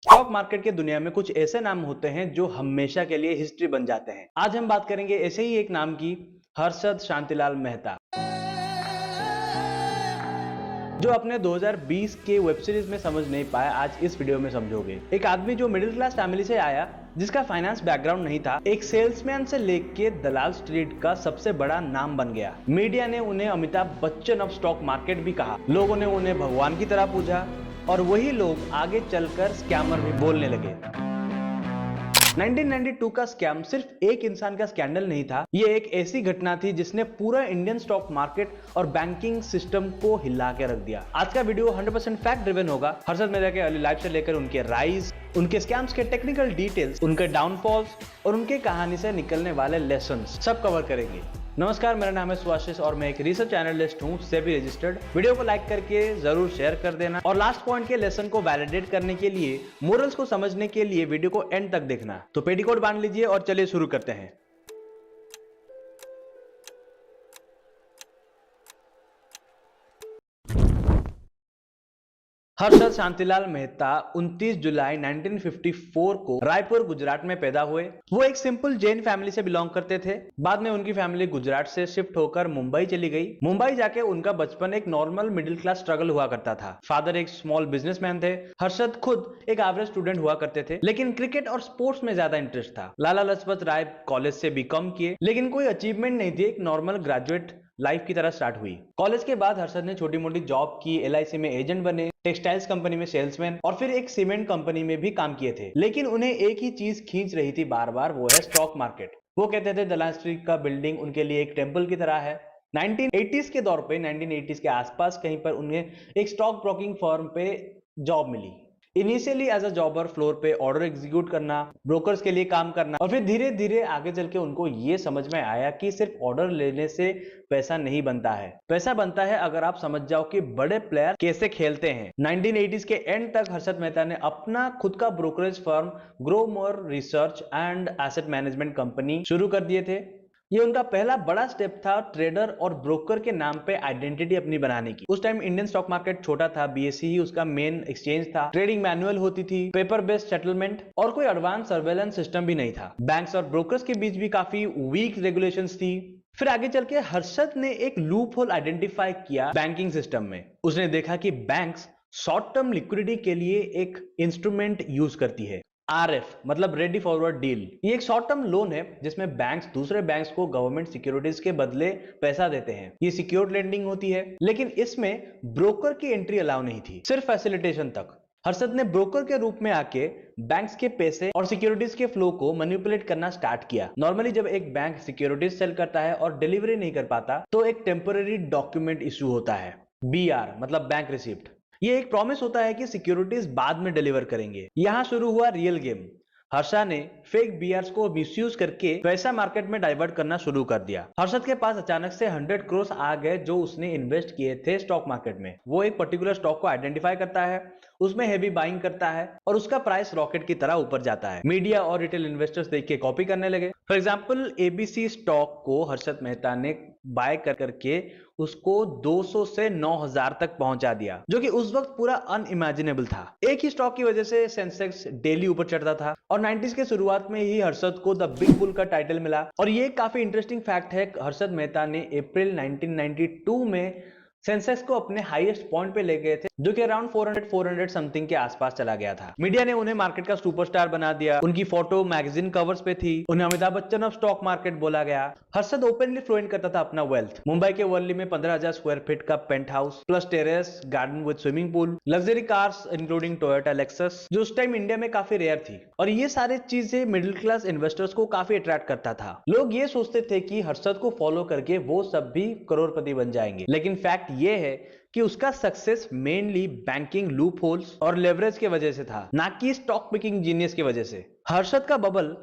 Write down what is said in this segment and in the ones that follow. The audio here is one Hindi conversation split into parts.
स्टॉक मार्केट की दुनिया में कुछ ऐसे नाम होते हैं जो हमेशा के लिए हिस्ट्री बन जाते हैं। आज हम बात करेंगे ऐसे ही एक नाम की, हर्षद शांतिलाल मेहता, जो अपने 2020 के वेब सीरीज में समझ नहीं पाया, आज इस वीडियो में समझोगे। एक आदमी जो मिडिल क्लास फैमिली से आया, जिसका फाइनेंस बैकग्राउंड नहीं था, एक सेल्समैन से लेके दलाल स्ट्रीट का सबसे बड़ा नाम बन गया। मीडिया ने उन्हें Amitabh Bachchan of stock market भी कहा। लोगों ने उन्हें भगवान की तरह पूजा और वही लोग आगे चलकर स्कैमर भी बोलने लगे। 1992 का स्कैम सिर्फ एक इंसान का स्कैंडल नहीं था, ये एक ऐसी घटना थी जिसने पूरा इंडियन स्टॉक मार्केट और बैंकिंग सिस्टम को हिला के रख दिया। आज का वीडियो 100% फैक्ट ड्रिवन होगा। हर्षद मेहता के अर्ली लाइफ से लेकर उनके राइज, उनके स्कैम्स के टेक्निकल डिटेल्स, उनके डाउनफॉल्स और उनके कहानी से निकलने वाले लेसन्स सब कवर करेंगे। नमस्कार, मेरा नाम है सुभाषिष और मैं एक रिसर्च एनालिस्ट हूँ, सेबी रजिस्टर्ड। वीडियो को लाइक करके जरूर शेयर कर देना और लास्ट पॉइंट के लेसन को वैलिडेट करने के लिए, मोरल्स को समझने के लिए वीडियो को एंड तक देखना। तो पेटीकोट बांध लीजिए और चलिए शुरू करते हैं। हर्षद शांतिलाल मेहता 29 जुलाई 1954 को रायपुर गुजरात में पैदा हुए। वो एक सिंपल जैन फैमिली से बिलोंग करते थे। बाद में उनकी फैमिली गुजरात से शिफ्ट होकर मुंबई चली गई। मुंबई जाके उनका बचपन एक नॉर्मल मिडिल क्लास स्ट्रगल हुआ करता था। फादर एक स्मॉल बिजनेसमैन थे। हर्षद खुद एक एवरेज स्टूडेंट हुआ करते थे, लेकिन क्रिकेट और स्पोर्ट्स में ज्यादा इंटरेस्ट था। लाला लाजपत राय कॉलेज से बीकॉम किए, लेकिन कोई अचीवमेंट नहीं थी। एक नॉर्मल ग्रेजुएट लाइफ की तरह स्टार्ट हुई। कॉलेज के बाद हर्षद ने छोटी मोटी जॉब की, एलआईसी में एजेंट बने, टेक्सटाइल्स कंपनी में सेल्समैन और फिर एक सीमेंट कंपनी में भी काम किए थे। लेकिन उन्हें एक ही चीज खींच रही थी बार बार, वो है स्टॉक मार्केट। वो कहते थे दलाल स्ट्रीट का बिल्डिंग उनके लिए एक टेम्पल की तरह है। 1980s के दौर पे, 1980s के आसपास कहीं पर उन्हें एक स्टॉक ब्रोकिंग फर्म पे जॉब मिली। Initially as a jobber, floor पे ऑर्डर एग्जीक्यूट करना, ब्रोकर्स के लिए काम करना, और फिर धीरे धीरे आगे चल के उनको ये समझ में आया कि सिर्फ ऑर्डर लेने से पैसा नहीं बनता है। पैसा बनता है अगर आप समझ जाओ कि बड़े प्लेयर कैसे खेलते हैं। 1980s के एंड तक हर्षद मेहता ने अपना खुद का brokerage firm Gromore research and asset management company शुरू कर दिए थे। ये उनका पहला बड़ा स्टेप था ट्रेडर और ब्रोकर के नाम पे आइडेंटिटी अपनी बनाने की। उस टाइम इंडियन स्टॉक मार्केट छोटा था, बीएसई ही उसका मेन एक्सचेंज था। ट्रेडिंग मैनुअल होती थी, पेपर बेस्ड सेटलमेंट और कोई एडवांस सर्वेलेंस सिस्टम भी नहीं था। बैंक्स और ब्रोकर्स के बीच भी काफी वीक रेगुलेशंस थी। फिर आगे चल के हर्षद ने एक लूप होल आइडेंटिफाई किया बैंकिंग सिस्टम में। उसने देखा कि बैंक्स शॉर्ट टर्म लिक्विडिटी के लिए एक इंस्ट्रूमेंट यूज करती है, आरएफ, मतलब रेडी फॉरवर्ड डील। ये एक शॉर्ट टर्म लोन है जिसमें बैंक्स दूसरे बैंक्स को गवर्नमेंट सिक्योरिटीज के बदले पैसा देते हैं। ये सिक्योर्ड लेंडिंग होती है, लेकिन इसमें ब्रोकर की एंट्री अलाउ नहीं थी, सिर्फ फैसिलिटेशन तक। हर्षद ने ब्रोकर के रूप में आके बैंक्स के पैसे और सिक्योरिटीज के फ्लो को मैनिपुलेट करना स्टार्ट किया। नॉर्मली जब एक बैंक सिक्योरिटीज सेल करता है और डिलीवरी नहीं कर पाता, तो एक टेम्पररी डॉक्यूमेंट इशू होता है, बीआर, मतलब बैंक रिसिप्ट। ये एक प्रॉमिस होता है कि सिक्योरिटीज बाद में डिलीवर करेंगे। यहां शुरू हुआ रियल गेम। हर्षा ने फेक बीआरस को मिसयूज करके पैसा मार्केट में डाइवर्ट करना शुरू कर दिया। हर्षद के पास अचानक से 100 करोड़ आ गए जो उसने इन्वेस्ट किए थे स्टॉक मार्केट में। वो एक पर्टिकुलर स्टॉक को आइडेंटिफाई करता है, उसमें हेवी बाइंग करता है और उसका प्राइस रॉकेट की तरह ऊपर जाता है। मीडिया और रिटेल इन्वेस्टर्स देख के कॉपी करने लगे। फॉर एग्जांपल, एबीसी स्टॉक को हर्षद मेहता ने बाय करके उसको 200 से 9000 तक पहुंचा दिया, जो कि उस वक्त पूरा अनइमेजिनेबल था। एक ही स्टॉक की वजह से सेंसेक्स डेली ऊपर चढ़ता था और 90s के शुरुआत में ही हर्षद को द बिग बुल का टाइटल मिला। और ये काफी इंटरेस्टिंग फैक्ट है, हर्षद मेहता ने अप्रैल 1992 में सेंसेक्स को अपने हाईएस्ट पॉइंट पे ले गए थे, जो कि अराउंड 400 समथिंग के आसपास चला गया था। मीडिया ने उन्हें मार्केट का सुपरस्टार बना दिया। उनकी फोटो मैगजीन कवर्स पे थी। उन्हें Amitabh Bachchan of stock market बोला गया। हर्षद ओपनली फ्लोएंट करता था अपना वेल्थ। मुंबई के वर्ली में 15,000 स्क्वायर फीट का penthouse plus terrace garden with swimming pool, luxury cars including Toyota Lexus, जो उस टाइम इंडिया में काफी रेयर थी। और ये सारी चीजें मिडिल क्लास इन्वेस्टर्स को काफी अट्रैक्ट करता था। लोग ये सोचते थे कि हर्षद को फॉलो करके वो सब भी करोड़पति बन जाएंगे, लेकिन फैक्ट ये है कि उसका success mainly banking loop holes और लेवरेज के वजह से था, ना कि स्टॉक पिकिंग जीनियस की वजह से। हर्षद का बबल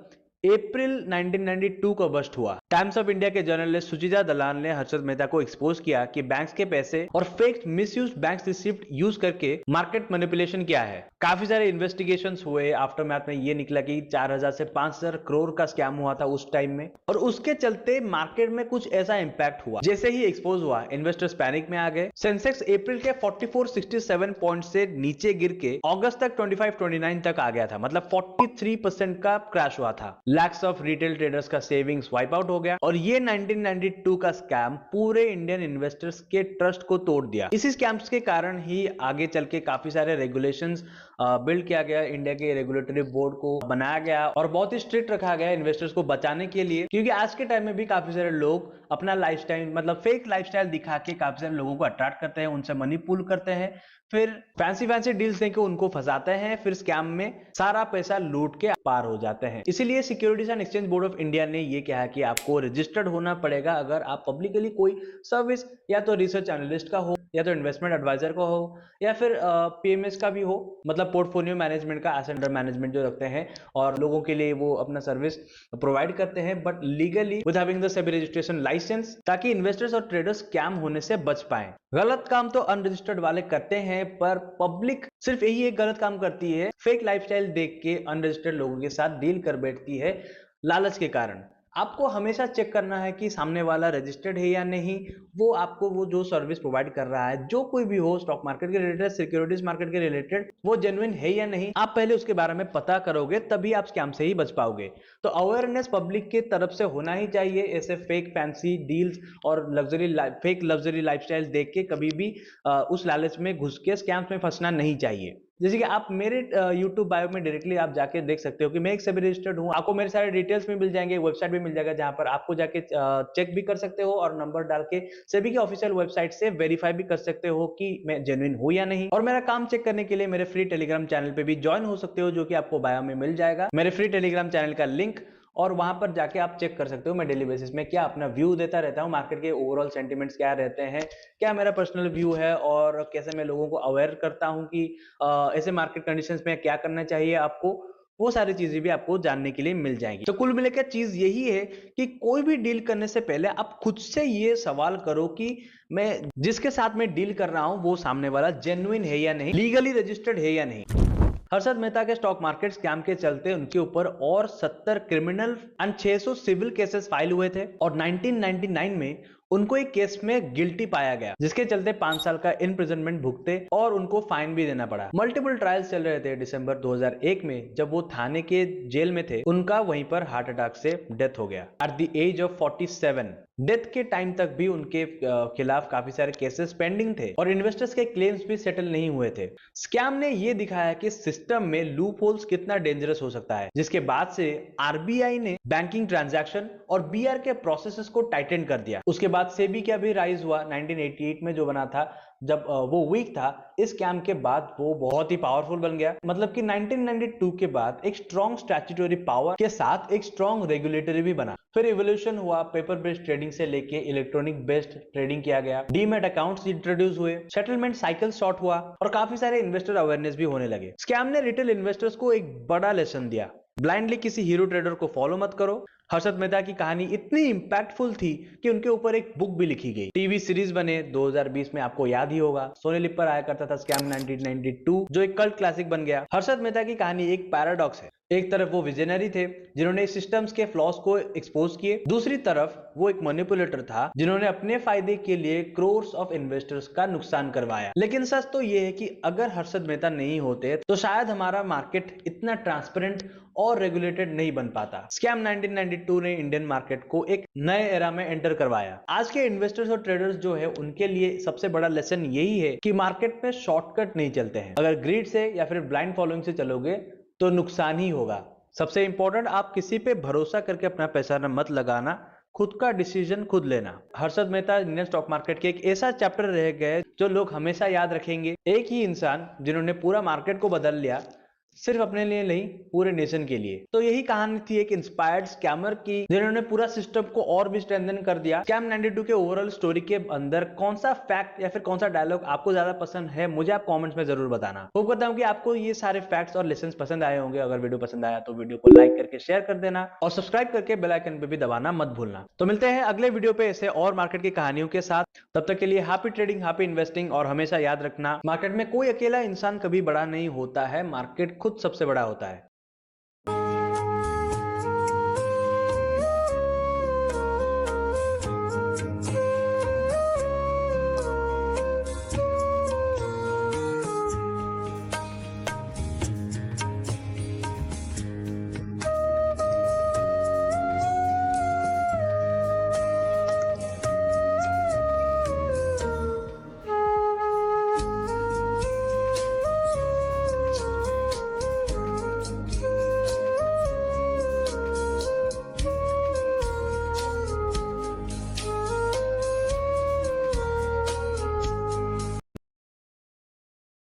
अप्रैल 1992 को बस्ट हुआ। टाइम्स ऑफ इंडिया के जर्नलिस्ट सुचिता दलाल ने हर्षद मेहता को एक्सपोज किया कि बैंक्स के पैसे और fake misuse bank receipt use करके मार्केट मैनिपुलेशन किया है। काफी सारे इन्वेस्टिगेशंस हुए। आफ्टरमैथ में ये निकला कि 4000 से 5000 करोड़ का स्कैम हुआ था उस टाइम में, और उसके चलते मार्केट में कुछ ऐसा इंपैक्ट हुआ। जैसे ही एक्सपोज हुआ, इन्वेस्टर्स पैनिक में आ गए। सेंसेक्स अप्रैल के 4467 पॉइंट से नीचे गिर के अगस्त तक 2529 तक आ गया था, मतलब 43% का क्रैश हुआ था। लैक्स ऑफ रिटेल ट्रेडर्स का सेविंग्स वाइप आउट हो गया, और ये 1992 का स्कैम पूरे इंडियन इन्वेस्टर्स के ट्रस्ट को तोड़ दिया। इसी स्कैम्स के कारण ही आगे चल के काफी सारे रेगुलेशंस बिल्ड किया गया, इंडिया के रेगुलेटरी बोर्ड को बनाया गया और बहुत ही स्ट्रिक्ट रखा गया इन्वेस्टर्स को बचाने के लिए। क्योंकि आज के टाइम में भी काफी सारे लोग अपना लाइफस्टाइल, मतलब फेक लाइफस्टाइल दिखा के काफी सारे लोगों को अट्रैक्ट करते हैं, उनसे मनी पूल करते हैं, फिर फैंसी डील्स देके उनको फंसाते हैं, फिर स्कैम में सारा पैसा लूट के पार हो जाते हैं। इसीलिए securities and exchange board of India ने ये कहा कि आपको रजिस्टर्ड होना पड़ेगा अगर आप पब्लिकली कोई सर्विस या तो रिसर्च एनालिस्ट का हो, या तो इन्वेस्टमेंट एडवाइजर का हो, या फिर पीएमएस का भी हो, मतलब पोर्टफोलियो मैनेजमेंट का, एसेट अंडर मैनेजमेंट जो रखते हैं और लोगों के लिए वो अपना सर्विस प्रोवाइड करते हैं, but legally with having the SEBI registration license, ताकि इन्वेस्टर्स और ट्रेडर्स स्कैम होने से बच पाए। गलत काम तो अनरजिस्टर्ड वाले करते हैं, पर पब्लिक सिर्फ यही एक गलत काम करती है, फेक लाइफस्टाइल देख के अनरजिस्टर्ड लोगों के साथ डील कर बैठती है लालच के कारण। आपको हमेशा चेक करना है कि सामने वाला रजिस्टर्ड है या नहीं, वो आपको वो जो सर्विस प्रोवाइड कर रहा है, जो कोई भी हो, स्टॉक मार्केट के रिलेटेड, सिक्योरिटीज मार्केट के रिलेटेड, वो जेन्युइन है या नहीं, आप पहले उसके बारे में पता करोगे, तभी आप स्कैम से ही बच पाओगे। तो अवेयरनेस पब्लिक की तरफ से होना ही चाहिए। ऐसे फेक फैंसी डील्स और फेक लग्जरी लाइफस्टाइल देख के कभी भी उस लालच में घुस के स्कैम्स में फंसना नहीं चाहिए। जैसे कि आप मेरे YouTube बायो में डायरेक्टली आप जाके देख सकते हो कि मैं एक सेबी रजिस्टर्ड हूँ। आपको मेरे सारे डिटेल्स भी मिल जाएंगे, वेबसाइट भी मिल जाएगा जहां पर आपको जाके चेक भी कर सकते हो और नंबर डाल के सेबी की ऑफिशियल वेबसाइट से वेरीफाई भी कर सकते हो कि मैं जेन्युइन हूँ या नहीं। और मेरा काम चेक करने के लिए मेरे फ्री टेलीग्राम चैनल पे भी ज्वाइन हो सकते हो, जो कि आपको बायो में मिल जाएगा। मेरे फ्री टेलीग्राम चैनल का लिंक, और वहां पर जाके आप चेक कर सकते हो मैं डेली बेसिस में क्या अपना व्यू देता रहता हूँ, मार्केट के ओवरऑल सेंटिमेंट्स क्या रहते हैं, क्या मेरा पर्सनल व्यू है, और कैसे मैं लोगों को अवेयर करता हूँ कि ऐसे मार्केट कंडीशंस में क्या करना चाहिए आपको। वो सारी चीजें भी आपको जानने के लिए मिल जाएंगी। तो कुल मिलाकर चीज यही है कि कोई भी डील करने से पहले आप खुद से ये सवाल करो कि मैं जिसके साथ में डील कर रहा हूं वो सामने वाला जेन्युइन है या नहीं, लीगली रजिस्टर्ड है या नहीं। हर्षद मेहता के स्टॉक मार्केट स्कैम के चलते उनके ऊपर और 70 criminal and 600 civil cases file हुए थे, और 1999 में उनको एक केस में गिल्टी पाया गया, जिसके चलते 5 साल का इम्प्रिजनमेंट भुगते और उनको फाइन भी देना पड़ा। मल्टीपल ट्रायल्स चल रहे थे। दिसंबर 2001 में जब वो थाने के जेल में थे, उनका वहीं पर हार्ट अटैक से डेथ हो गया at the age of 47। Death के टाइम तक भी उनके खिलाफ काफी सारे केसेस पेंडिंग थे और इन्वेस्टर्स के क्लेम्स भी सेटल नहीं हुए थे। स्कैम ने ये दिखाया कि सिस्टम में लूप होल्स कितना डेंजरस हो सकता है, जिसके बाद से आरबीआई ने बैंकिंग ट्रांजैक्शन और बीआर के प्रोसेसेस को टाइटन कर दिया। उसके बाद सेबी का भी राइज हुआ 1988 में, जो बना था जब वो वीक था। इस स्कैम के बाद वो बहुत ही पावरफुल बन गया। मतलब कि 1992 के बाद एक स्ट्रॉन्ग स्टैट्यूटरी पावर के साथ एक स्ट्रॉन्ग रेगुलेटरी भी बना। फिर इवोल्यूशन हुआ, पेपर बेस्ड ट्रेडिंग से लेके इलेक्ट्रॉनिक बेस्ड ट्रेडिंग किया गया, डीमैट अकाउंट्स इंट्रोड्यूस हुए, सेटलमेंट साइकिल शॉर्ट हुआ और काफी सारे इन्वेस्टर अवेयरनेस भी होने लगे। स्कैम ने रिटेल इन्वेस्टर्स को एक बड़ा लेसन दिया, ब्लाइंडली किसी हीरो ट्रेडर को फॉलो मत करो। हर्षद मेहता की कहानी इतनी इंपैक्टफुल थी कि उनके ऊपर एक बुक भी लिखी गई, टीवी सीरीज बने 2020 में, आपको याद ही होगा, सोनी लिप पर आया करता था स्कैम 1992, जो एक कल्ट क्लासिक बन गया। हर्षद मेहता की कहानी एक पैराडॉक्स है। एक तरफ वो विजनरी थे जिन्होंने सिस्टम्स के फ्लॉस को एक्सपोज किए, दूसरी तरफ वो एक मैनिपुलेटर था जिन्होंने अपने फायदे के लिए क्रोर्स ऑफ इन्वेस्टर्स का नुकसान करवाया। लेकिन सच तो ये है कि अगर हर्षद मेहता नहीं होते तो शायद हमारा मार्केट इतना ट्रांसपेरेंट और रेगुलेटेड नहीं बन पाता। स्कैम 1992 ने इंडियन मार्केट को एक नए एरा में एंटर करवाया। आज के इन्वेस्टर्स और ट्रेडर्स जो है उनके लिए सबसे बड़ा लेसन यही है कि मार्केट में शॉर्टकट नहीं चलते हैं। अगर ग्रीड से या फिर ब्लाइंड फॉलोइंग से चलोगे तो नुकसान ही होगा। सबसे इंपॉर्टेंट, आप किसी पे भरोसा करके अपना पैसा न मत लगाना, खुद का डिसीजन खुद लेना। Harshad Mehta Indian stock market के एक ऐसा चैप्टर रह गए जो लोग हमेशा याद रखेंगे। एक ही इंसान जिन्होंने पूरा मार्केट को बदल लिया, सिर्फ अपने लिए नहीं, पूरे नेशन के लिए। तो यही कहानी थी एक इंस्पायर्ड स्कैमर की, जिन्होंने पूरा सिस्टम को और भी स्ट्रेंथन कर दिया। स्कैम 92 के ओवरऑल स्टोरी के अंदर कौन सा फैक्ट या फिर कौन सा डायलॉग आपको ज्यादा पसंद है, मुझे आप कमेंट्स में जरूर बताना। होप करता हूं कि आपको ये सारे फैक्ट्स और लेसन्स पसंद आए होंगे। अगर वीडियो पसंद आया तो वीडियो को लाइक करके शेयर कर देना और सब्सक्राइब करके बेल आइकन पे भी दबाना मत भूलना। तो मिलते हैं अगले वीडियो पे ऐसे और मार्केट की कहानियों के साथ। तब तक के लिए हैप्पी ट्रेडिंग, हैप्पी इन्वेस्टिंग, और हमेशा याद रखना, मार्केट में कोई अकेला इंसान कभी बड़ा नहीं होता है, मार्केट खुद सबसे बड़ा होता है।